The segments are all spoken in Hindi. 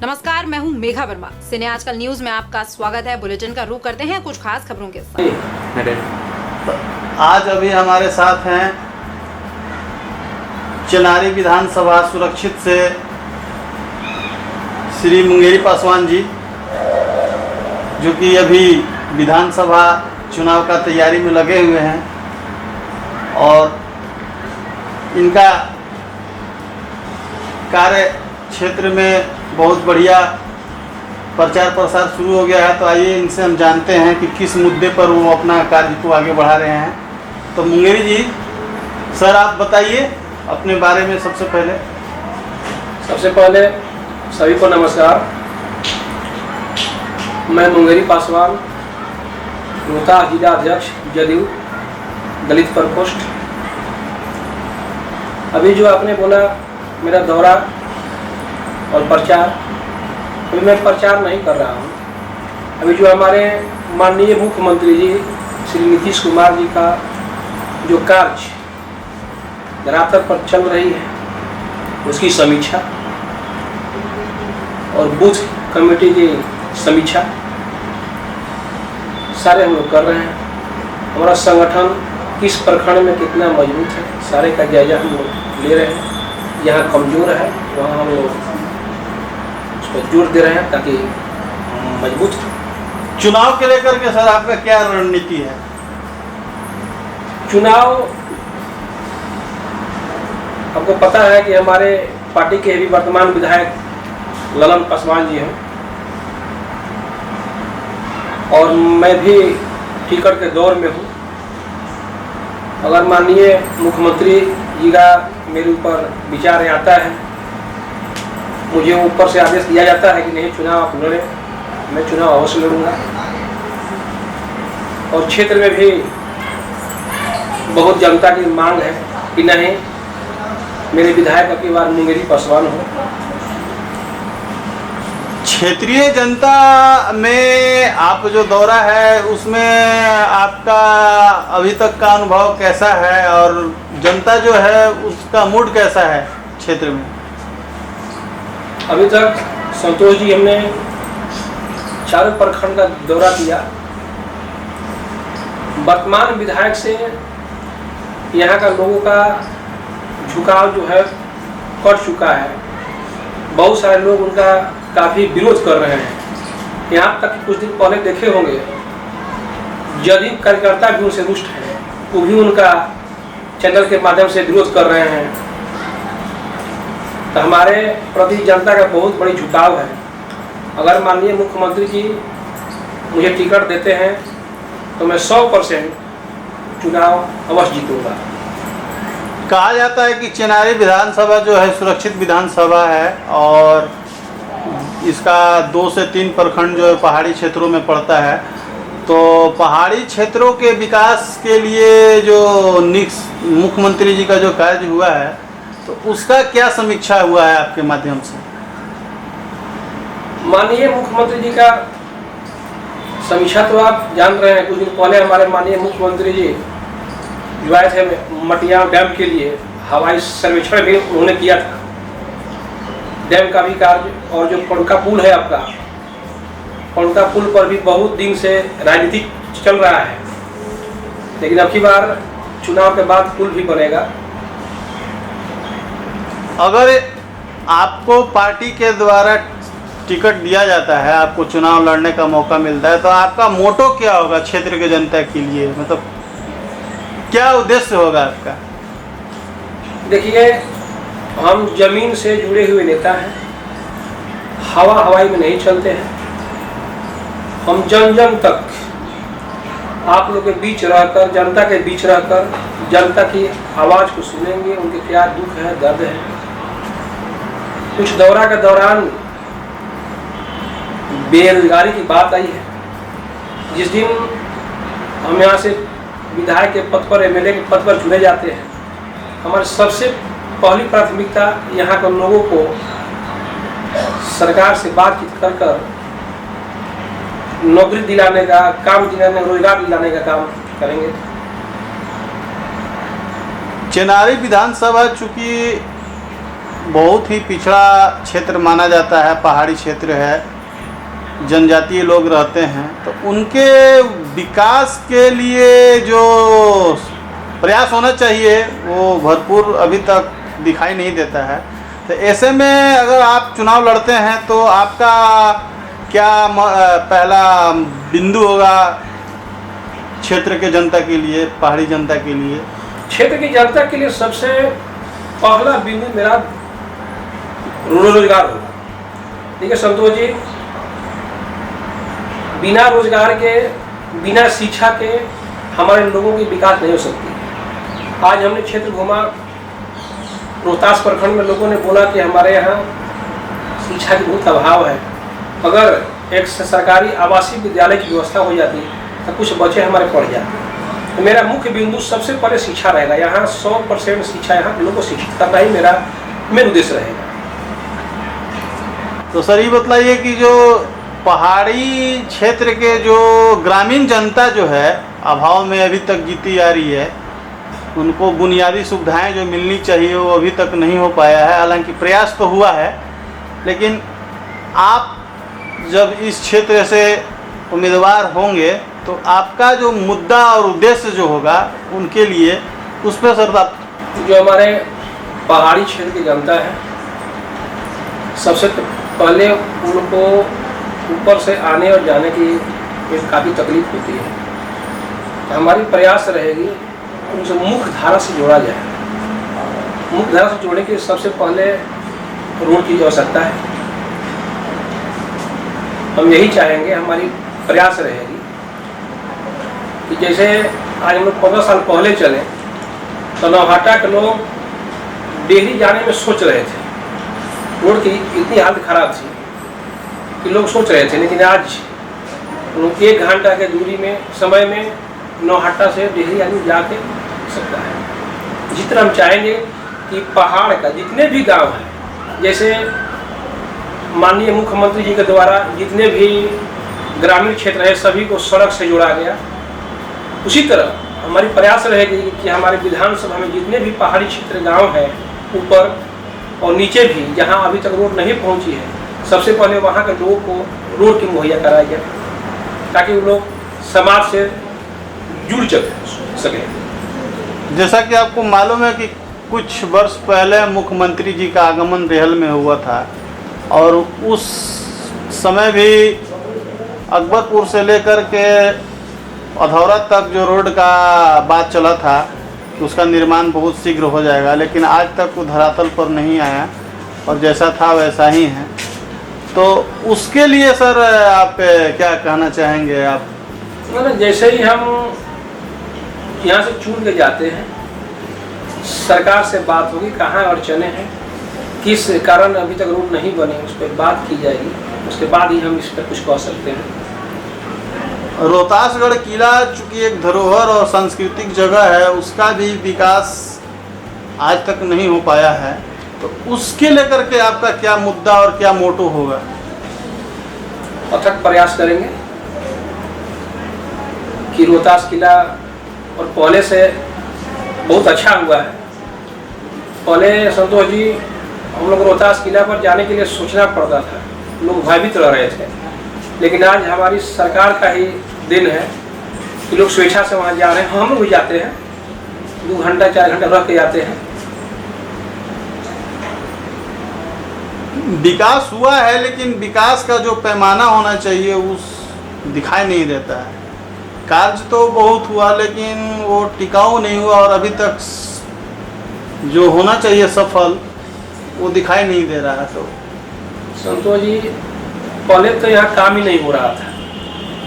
नमस्कार, मैं हूं मेघा वर्मा। सिने आजकल न्यूज में आपका स्वागत है। बुलेटिन का रुख करते हैं कुछ खास खबरों के साथ। आज अभी हमारे साथ हैं चेनारी विधानसभा सुरक्षित से श्री मुंगेरी पासवान जी, जो कि अभी विधानसभा चुनाव का तैयारी में लगे हुए हैं और इनका कार्य क्षेत्र में बहुत बढ़िया प्रचार प्रसार शुरू हो गया है। तो आइए इनसे हम जानते हैं कि किस मुद्दे पर वो अपना कार्य को आगे बढ़ा रहे हैं। तो मुंगेरी जी, सर आप बताइए अपने बारे में। सबसे पहले सभी को नमस्कार। मैं मुंगेरी पासवान, रोहतास जिला अध्यक्ष जदयू दलित प्रकोष्ठ। अभी जो आपने बोला मेरा दौरा और प्रचार, अभी मैं प्रचार नहीं कर रहा हूँ। अभी जो हमारे माननीय मुख्यमंत्री जी श्री नीतीश कुमार जी का जो कार्य धरातल पर चल रही है उसकी समीक्षा और बूथ कमेटी की समीक्षा सारे हम लोग कर रहे हैं। हमारा संगठन किस प्रखंड में कितना मजबूत है सारे का जायजा हम लोग ले रहे हैं। जहाँ कमज़ोर है वहाँ हम लोग उस पर जोर दे रहे हैं ताकि मजबूत हो। चुनाव के लेकर के सर आपका क्या रणनीति है? चुनाव आपको पता है कि हमारे पार्टी के भी वर्तमान विधायक ललन पासवान जी हैं और मैं भी टिकट के दौर में हूँ। अगर माननीय मुख्यमंत्री जी का मेरे ऊपर विचार आता है, मुझे ऊपर से आदेश दिया जाता है कि नहीं चुनाव आप लड़ें, मैं चुनाव अवश्य लड़ूंगा। और क्षेत्र में भी बहुत जनता की मांग है कि नहीं मेरे विधायक अब की बार मुंगेरी पासवान हो। क्षेत्रीय जनता में आप जो दौरा है उसमें आपका अभी तक का अनुभव कैसा है और जनता जो है उसका मूड कैसा है क्षेत्र में? अभी तक संतोष जी हमने चारों प्रखंड का दौरा किया। वर्तमान विधायक से यहाँ का लोगों का झुकाव जो है कट चुका है। बहुत सारे लोग उनका काफ़ी विरोध कर रहे हैं। यहाँ तक कि कुछ दिन पहले देखे होंगे जदयू कार्यकर्ता भी उनसे रुष्ट हैं, वो भी उनका चैनल के माध्यम से विरोध कर रहे हैं। तो हमारे प्रति जनता का बहुत बड़ी झुकाव है। अगर माननीय मुख्यमंत्री जी मुझे टिकट देते हैं तो मैं 100% चुनाव अवश्य जीतूंगा। कहा जाता है कि चेनारी विधानसभा जो है सुरक्षित विधानसभा है और इसका 2 से 3 प्रखंड जो है पहाड़ी क्षेत्रों में पड़ता है। तो पहाड़ी क्षेत्रों के विकास के लिए जो मुख्यमंत्री जी का जो कार्य हुआ है तो उसका क्या समीक्षा हुआ है आपके माध्यम से? माननीय मुख्यमंत्री जी का समीक्षा तो आप जान रहे हैं। कुछ दिन पहले हमारे माननीय मुख्यमंत्री जी जो आए थे मटिया डैम के लिए हवाई सर्वेक्षण भी उन्होंने किया था। डैम का भी कार्य और जो पणका पुल है आपका, पणका पुल पर भी बहुत दिन से राजनीति चल रहा है, लेकिन अब की बार चुनाव के बाद पुल भी बनेगा। अगर आपको पार्टी के द्वारा टिकट दिया जाता है, आपको चुनाव लड़ने का मौका मिलता है, तो आपका मोटो क्या होगा क्षेत्र के जनता के लिए? मतलब क्या उद्देश्य होगा आपका? देखिए, हम जमीन से जुड़े हुए नेता हैं, हवा हवाई में नहीं चलते हैं। हम जन जन तक आप लोग के बीच रहकर, जनता के बीच रहकर जनता की आवाज़ को सुनेंगे, उनके क्या दुख है, दर्द है। कुछ दौरा के दौरान बेरोजगारी की बात आई है। जिस दिन हम यहाँ से विधायक के पद पर, एमएलए के पद पर चुने जाते हैं, हमारी सबसे पहली प्राथमिकता यहाँ के लोगों को सरकार से बातचीत कर कर नौकरी दिलाने का काम, दिलाने, रोजगार दिलाने का काम करेंगे। चेनारी विधानसभा चूँकि बहुत ही पिछड़ा क्षेत्र माना जाता है, पहाड़ी क्षेत्र है, जनजातीय लोग रहते हैं, तो उनके विकास के लिए जो प्रयास होना चाहिए वो भरपूर अभी तक दिखाई नहीं देता है। तो ऐसे में अगर आप चुनाव लड़ते हैं तो आपका क्या पहला बिंदु होगा क्षेत्र के जनता के लिए, पहाड़ी जनता के लिए? क्षेत्र की जनता के लिए सबसे पहला बिंदु मेरा रोजगार होगा। देखिए संतोष जी, बिना रोजगार के, बिना शिक्षा के हमारे लोगों की विकास नहीं हो सकती। आज हमने क्षेत्र घूमा, रोहतास प्रखंड में लोगों ने बोला कि हमारे यहाँ शिक्षा की बहुत अभाव है। अगर एक सरकारी आवासीय विद्यालय की व्यवस्था हो जाती तो कुछ बच्चे हमारे पढ़ जाते। तो मेरा मुख्य बिंदु सबसे पहले शिक्षा रहेगा। यहाँ 100% शिक्षा, यहाँ के लोगों को शिक्षित करना ही मेरा मेन उद्देश्य रहेगा। तो सर ये बतलाइए कि जो पहाड़ी क्षेत्र के जो ग्रामीण जनता जो है अभाव में अभी तक जीती आ रही है, उनको बुनियादी सुविधाएं जो मिलनी चाहिए वो अभी तक नहीं हो पाया है। हालांकि प्रयास तो हुआ है, लेकिन आप जब इस क्षेत्र से उम्मीदवार होंगे तो आपका जो मुद्दा और उद्देश्य जो होगा उनके लिए, उस पर सर आप जो हमारे पहाड़ी क्षेत्र की जनता है, सबसे पहले उनको ऊपर से आने और जाने की एक काफ़ी तकलीफ होती है। तो हमारी प्रयास रहेगी उनसे मुख्य धारा से जोड़ा जाए। मुख्य धारा से जोड़ने के लिए सबसे पहले रोड की आवश्यकता है। हम यही चाहेंगे, हमारी प्रयास रहेगी कि जैसे आज हम लोग 15 साल पहले चले तो नौहाटा के लोग डेहरी जाने में सोच रहे थे। रोड की इतनी हालत खराब थी कि लोग सोच रहे थे, लेकिन आज लोग 1 घंटा के दूरी में, समय में नौहाटा से डेहरी आदमी जाके सकता है। जितना हम चाहेंगे कि पहाड़ का जितने भी गांव हैं, जैसे माननीय मुख्यमंत्री जी के द्वारा जितने भी ग्रामीण क्षेत्र है सभी को सड़क से जोड़ा गया, उसी तरह हमारी प्रयास रहेगी कि हमारे विधानसभा में जितने भी पहाड़ी क्षेत्र गांव हैं, ऊपर और नीचे भी, जहां अभी तक रोड नहीं पहुंची है, सबसे पहले वहां के लोगों को रोड की मुहैया कराया जाए ताकि वो लोग समाज से जुड़ सके। जैसा कि आपको मालूम है कि कुछ वर्ष पहले मुख्यमंत्री जी का आगमन रेहल में हुआ था और उस समय भी अकबरपुर से लेकर के अधौरा तक जो रोड का बात चला था कि उसका निर्माण बहुत शीघ्र हो जाएगा, लेकिन आज तक वो धरातल पर नहीं आया और जैसा था वैसा ही है। तो उसके लिए सर आप क्या कहना चाहेंगे? आप जैसे ही हम यहाँ से चुन के जाते हैं, सरकार से बात होगी कहाँ अड़चने हैं, किस कारण अभी तक रोड नहीं बने, उस पर बात की जाएगी। उसके बाद ही हम इस पर कुछ कह सकते हैं। रोहतासगढ़ किला चूँकि एक धरोहर और सांस्कृतिक जगह है, उसका भी विकास आज तक नहीं हो पाया है, तो उसके लेकर के आपका क्या मुद्दा और क्या मोटो होगा? अथक प्रयास करेंगे कि रोहतास किला और पहले से बहुत अच्छा हुआ है। पहले संतोष जी हम लोग रोहतास किला पर जाने के लिए सोचना पड़ता था, लोग भयभीत रह रहे थे, लेकिन आज हमारी सरकार का ही दिन है कि लोग स्वेच्छा से वहाँ जा रहे हैं। हम लोग भी जाते हैं, 2 घंटा 4 घंटा रह के जाते हैं। विकास हुआ है, लेकिन विकास का जो पैमाना होना चाहिए उस दिखाई नहीं देता है। कार्य तो बहुत हुआ लेकिन वो टिकाऊ नहीं हुआ और अभी तक जो होना चाहिए सफल वो दिखाई नहीं दे रहा है। तो संतोष जी पहले तो यहाँ काम ही नहीं हो रहा था,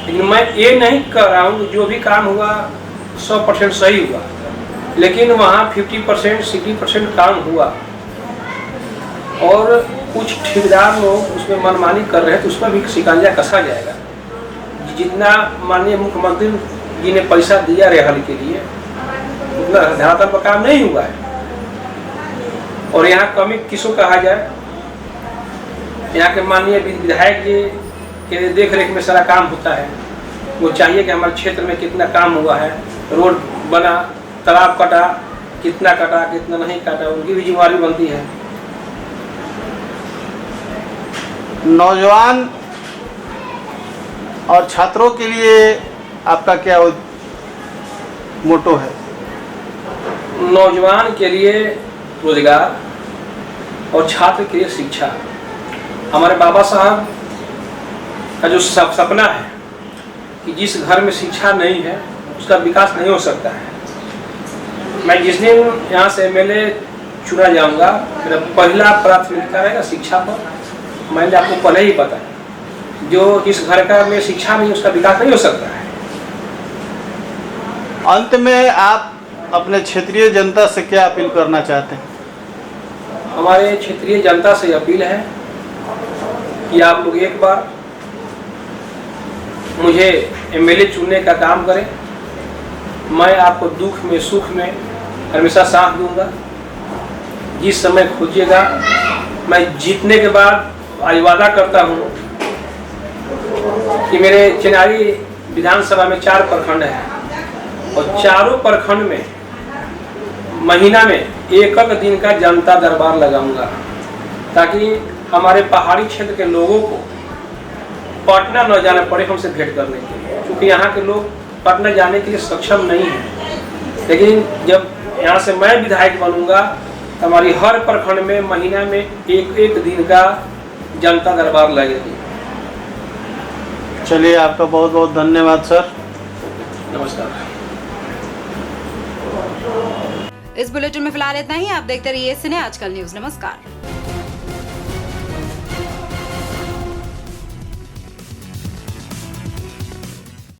लेकिन मैं ये नहीं कर रहा हूँ जो भी काम हुआ 100% सही हुआ, लेकिन वहाँ 50% 60% काम हुआ और कुछ ठेकेदार लोग उसमें मनमानी कर रहे हैं, तो उस पर भी शिकंजा कसा जाएगा। जितना माननीय मुख्यमंत्री जी ने पैसा दिया रेहल के लिए उतना धरातल पर काम नहीं हुआ है। और यहाँ कमी किसको कहा जाए, यहाँ के माननीय विधायक जी के देख रेख में सारा काम होता है। वो चाहिए कि हमारे क्षेत्र में कितना काम हुआ है, रोड बना, तालाब कटा, कितना नहीं काटा, उनकी भी जिम्मेदारी बनती है। नौजवान और छात्रों के लिए आपका क्या मोटो है? नौजवान के लिए रोजगार और छात्र के लिए शिक्षा। हमारे बाबा साहब का जो सपना है कि जिस घर में शिक्षा नहीं है उसका विकास नहीं हो सकता है। मैं जिस दिन यहाँ से एमएलए चुना जाऊँगा, मेरा पहला प्राथमिकता रहेगा शिक्षा पर। मैंने आपको पहले ही बताया, जो जिस घर का में शिक्षा नहीं उसका विकास नहीं हो सकता है। अंत में आप अपने क्षेत्रीय जनता से क्या अपील करना चाहते हैं? हमारे क्षेत्रीय जनता से अपील है कि आप लोग एक बार मुझे एमएलए चुनने का काम करें। मैं आपको दुख में सुख में हमेशा साथ दूंगा। जिस समय खोजिएगा, मैं जीतने के बाद आज वादा करता हूँ कि मेरे चिनारी विधानसभा में 4 प्रखंड हैं और चारों प्रखंड में महीना में एक दिन का जनता दरबार लगाऊंगा, ताकि हमारे पहाड़ी क्षेत्र के लोगों को पटना न जाना पड़े हमसे भेंट करने के लिए, क्योंकि यहाँ के लोग पटना जाने के लिए सक्षम नहीं हैं। लेकिन जब यहाँ से मैं विधायक बनूंगा, हमारी हर प्रखंड में महीना में एक दिन का जनता दरबार लगेगी। चलिए, आपका बहुत बहुत धन्यवाद सर। नमस्कार। इस बुलेटिन में फिलहाल इतना ही। आप देखते रहिए सिने आजकल न्यूज। नमस्कार।